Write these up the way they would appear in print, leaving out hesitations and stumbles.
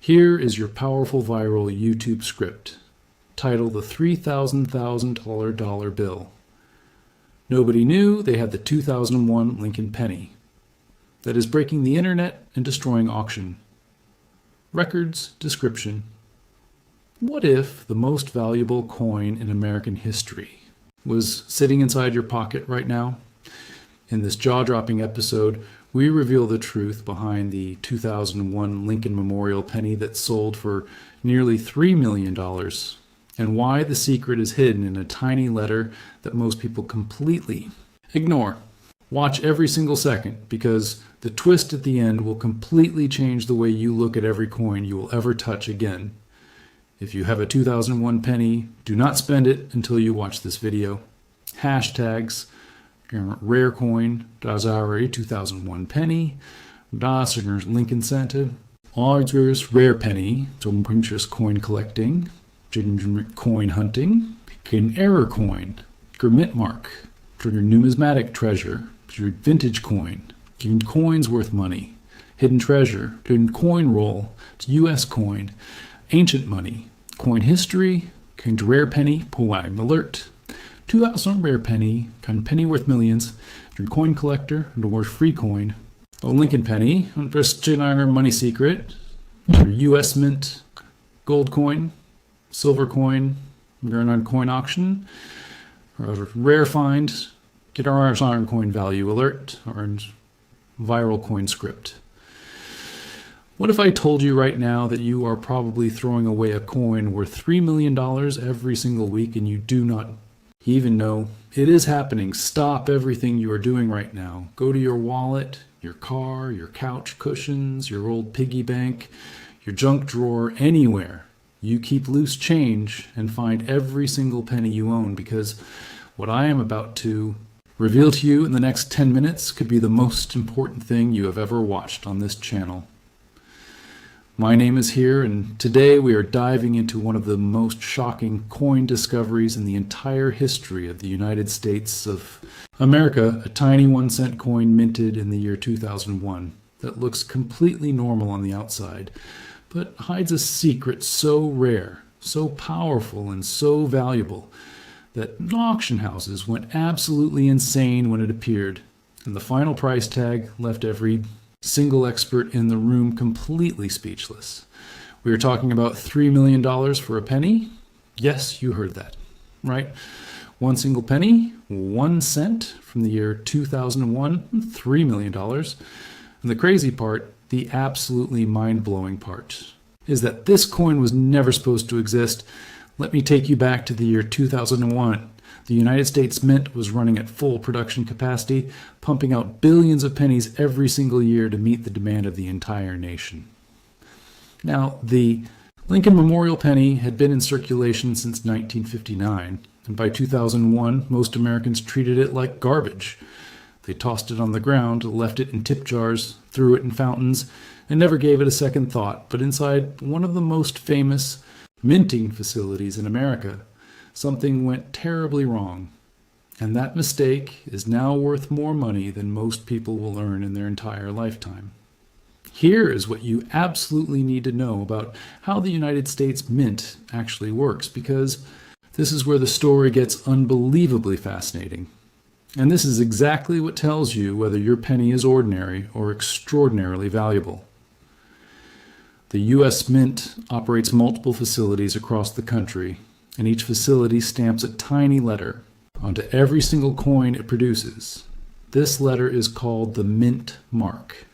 Here is your powerful viral YouTube script. Title the $3,000 dollar bill. Nobody knew they had the 2001 Lincoln penny. That is breaking the internet and destroying auction. Records, description. What if the most valuable coin in American history was sitting inside your pocket right now? In this jaw-dropping episode, we reveal the truth behind the 2001 Lincoln Memorial penny that sold for nearly $3 million, and why the secret is hidden in a tiny letter that most people completely ignore. Watch every single second, because the twist at the end will completely change the way you look at every coin you will ever touch again. If you have a 2001 penny, do not spend it until you watch this video. Hashtags: rare coin, das are 2001 penny, das ist Lincoln Center, ours rare penny, zum Pinterest coin collecting, coin hunting, error coin, mint mark, numismatic treasure, vintage coin, coins worth money, hidden treasure, coin roll, US coin, ancient money, coin history, rare penny, poem alert, 2000 rare penny, penny worth millions, coin collector, worth free coin, Lincoln penny, money secret, US mint, gold coin, silver coin, on coin auction, rare find, get our coin value alert, or viral coin script. What if I told you right now that you are probably throwing away a coin worth $3 million every single week and you do not even know it is happening? Stop everything you are doing right now. Go to your wallet, your car, your couch cushions, your old piggy bank, your junk drawer, anywhere. You keep loose change and find every single penny you own, because what I am about to reveal to you in the next 10 minutes could be the most important thing you have ever watched on this channel. My name is Here, and today we are diving into one of the most shocking coin discoveries in the entire history of the United States of America, a tiny 1-cent coin minted in the year 2001 that looks completely normal on the outside, but hides a secret so rare, so powerful, and so valuable that auction houses went absolutely insane when it appeared, and the final price tag left every single expert in the room completely speechless. We are talking about $3 million for a penny. Yes, you heard that, right? One single penny, 1 cent from the year 2001, $3 million. And the crazy part, the absolutely mind-blowing part, is that this coin was never supposed to exist. Let me take you back to the year 2001. The United States Mint was running at full production capacity, pumping out billions of pennies every single year to meet the demand of the entire nation. Now, the Lincoln Memorial penny had been in circulation since 1959, and by 2001, most Americans treated it like garbage. They tossed it on the ground, left it in tip jars, threw it in fountains, and never gave it a second thought. But inside one of the most famous minting facilities in America, something went terribly wrong, and that mistake is now worth more money than most people will earn in their entire lifetime. Here is what you absolutely need to know about how the United States Mint actually works, because this is where the story gets unbelievably fascinating. And this is exactly what tells you whether your penny is ordinary or extraordinarily valuable. The U.S. Mint operates multiple facilities across the country, and each facility stamps a tiny letter onto every single coin it produces. This letter is called the mint mark,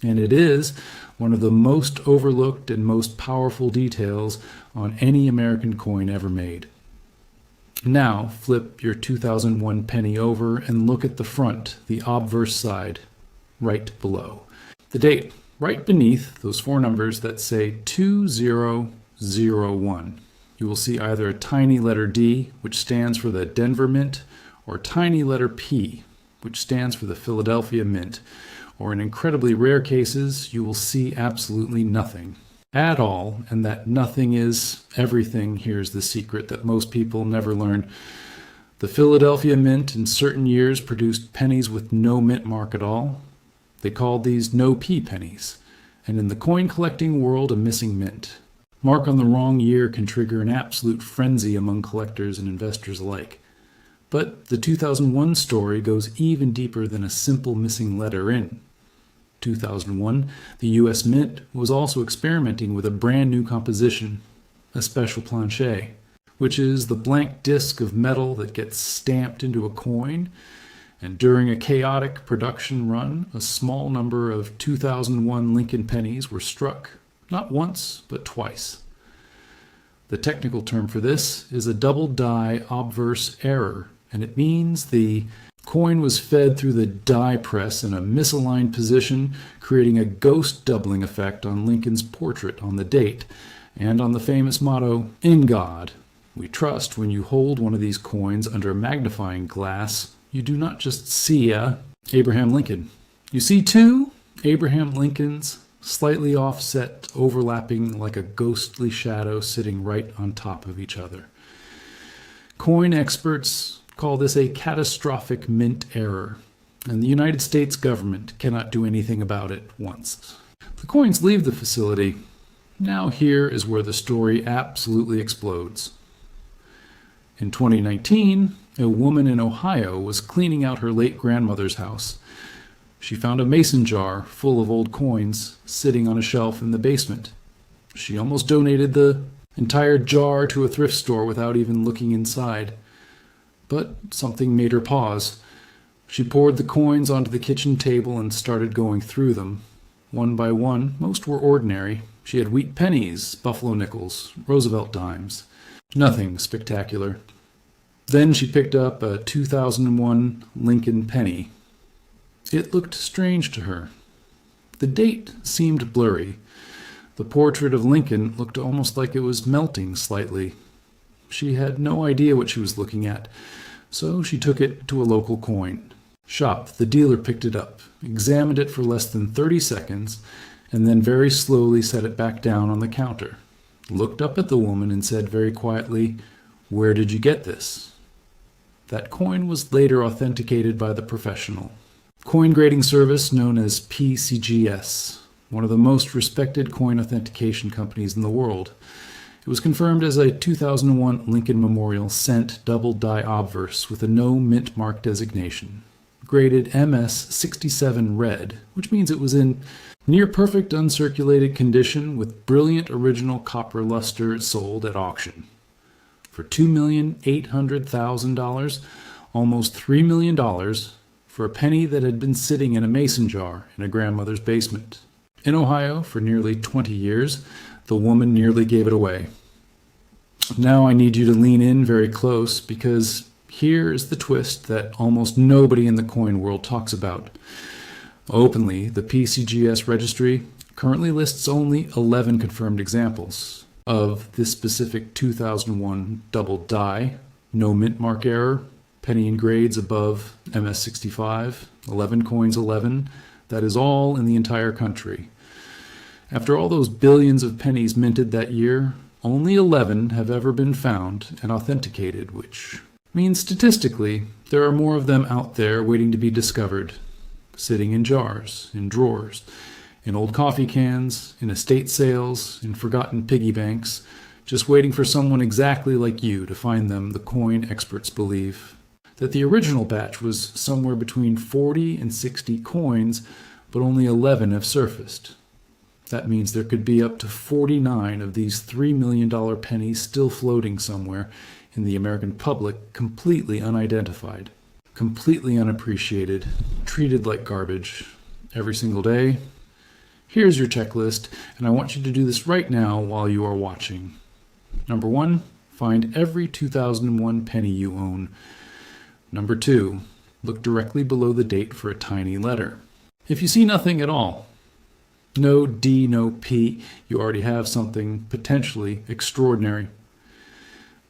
and it is one of the most overlooked and most powerful details on any American coin ever made. Now flip your 2001 penny over and look at the front, the obverse side, right below. The date, right beneath those 4 numbers that say 2001. You will see either a tiny letter D, which stands for the Denver Mint, or a tiny letter P, which stands for the Philadelphia Mint, or in incredibly rare cases, you will see absolutely nothing at all, and that nothing is everything. Here's the secret that most people never learn. The Philadelphia Mint in certain years produced pennies with no mint mark at all. They called these no P pennies. and in the coin collecting world, a missing mint. Mark on the wrong year can trigger an absolute frenzy among collectors and investors alike. But the 2001 story goes even deeper than a simple missing letter in. 2001, the U.S. Mint was also experimenting with a brand new composition, a special planche, which is the blank disc of metal that gets stamped into a coin, and during a chaotic production run, a small number of 2001 Lincoln pennies were struck, not once, but twice. The technical term for this is a double die obverse error, and it means the coin was fed through the die press in a misaligned position, creating a ghost doubling effect on Lincoln's portrait on the date, and on the famous motto, "In God we trust." When you hold one of these coins under a magnifying glass, you do not just see Abraham Lincoln. You see two Abraham Lincolns, slightly offset, overlapping like a ghostly shadow sitting right on top of each other. Coin experts call this a catastrophic mint error, and the United States government cannot do anything about it once. The coins leave the facility. Now here is where the story absolutely explodes. In 2019, a woman in Ohio was cleaning out her late grandmother's house. She found a mason jar full of old coins sitting on a shelf in the basement. She almost donated the entire jar to a thrift store without even looking inside. But something made her pause. She poured the coins onto the kitchen table and started going through them. One by one, most were ordinary. She had wheat pennies, buffalo nickels, Roosevelt dimes. Nothing spectacular. Then she picked up a 2001 Lincoln penny. It looked strange to her. The date seemed blurry. The portrait of Lincoln looked almost like it was melting slightly. She had no idea what she was looking at, so she took it to a local coin shop. The dealer picked it up, examined it for less than 30 seconds, and then very slowly set it back down on the counter, looked up at the woman and said very quietly, "Where did you get this?" That coin was later authenticated by the professional coin grading service known as PCGS, one of the most respected coin authentication companies in the world. It was confirmed as a 2001 Lincoln Memorial cent double die obverse with a no mint mark designation, graded MS67 red, which means it was in near perfect uncirculated condition with brilliant original copper luster, sold at auction for $2,800,000, almost $3 million, for a penny that had been sitting in a mason jar in a grandmother's basement. In Ohio, for nearly 20 years, the woman nearly gave it away. Now I need you to lean in very close, because here is the twist that almost nobody in the coin world talks about. Openly, the PCGS registry currently lists only 11 confirmed examples of this specific 2001 double die, no mint mark error, penny in grades above MS65, 11 coins 11. That is all in the entire country. After all those billions of pennies minted that year, only 11 have ever been found and authenticated, which means statistically there are more of them out there waiting to be discovered, sitting in jars, in drawers, in old coffee cans, in estate sales, in forgotten piggy banks, just waiting for someone exactly like you to find them. The coin experts believe that the original batch was somewhere between 40 and 60 coins, but only 11 have surfaced. That means there could be up to 49 of these $3 million pennies still floating somewhere in the American public, completely unidentified, completely unappreciated, treated like garbage every single day. Here's your checklist, and I want you to do this right now while you are watching. Number 1, find every 2001 penny you own. Number 2, look directly below the date for a tiny letter. If you see nothing at all, no D, no P, you already have something potentially extraordinary.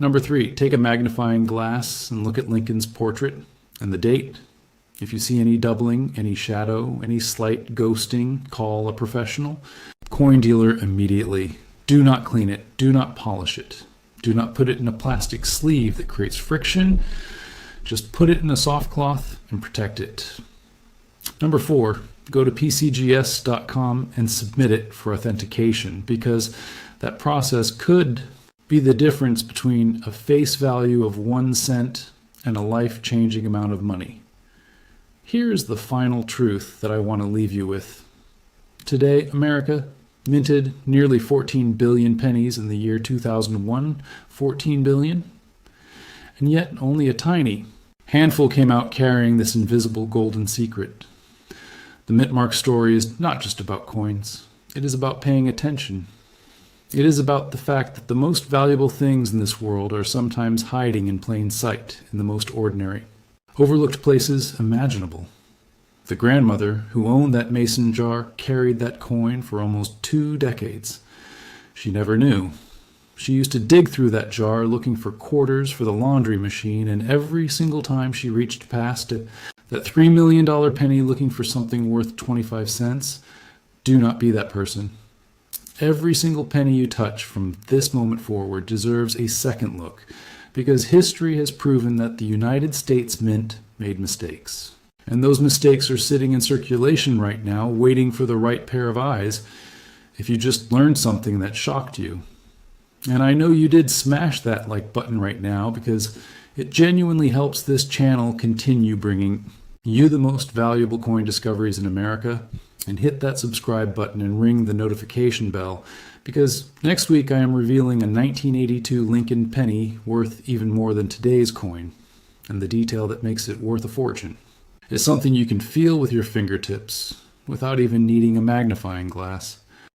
Number 3, take a magnifying glass and look at Lincoln's portrait and the date. If you see any doubling, any shadow, any slight ghosting, call a professional. Coin dealer immediately. Do not clean it. Do not polish it. Do not put it in a plastic sleeve that creates friction. Just put it in a soft cloth and protect it. Number 4, go to pcgs.com and submit it for authentication, because that process could be the difference between a face value of 1 cent and a life-changing amount of money. Here's the final truth that I want to leave you with. Today, America minted nearly 14 billion pennies in the year 2001, 14 billion, and yet only a tiny handful came out carrying this invisible golden secret. The mint mark story is not just about coins. It is about paying attention. It is about the fact that the most valuable things in this world are sometimes hiding in plain sight in the most ordinary, overlooked places imaginable. The grandmother who owned that mason jar carried that coin for almost 2 decades. She never knew. She used to dig through that jar looking for quarters for the laundry machine, and every single time she reached past it, that $3 million penny looking for something worth 25 cents, do not be that person. Every single penny you touch from this moment forward deserves a second look, because history has proven that the United States Mint made mistakes. And those mistakes are sitting in circulation right now, waiting for the right pair of eyes, if you just learned something that shocked you. And I know you did smash that like button right now, because it genuinely helps this channel continue bringing you the most valuable coin discoveries in America. And hit that subscribe button and ring the notification bell, because next week I am revealing a 1982 Lincoln penny worth even more than today's coin, and the detail that makes it worth a fortune is something you can feel with your fingertips without even needing a magnifying glass.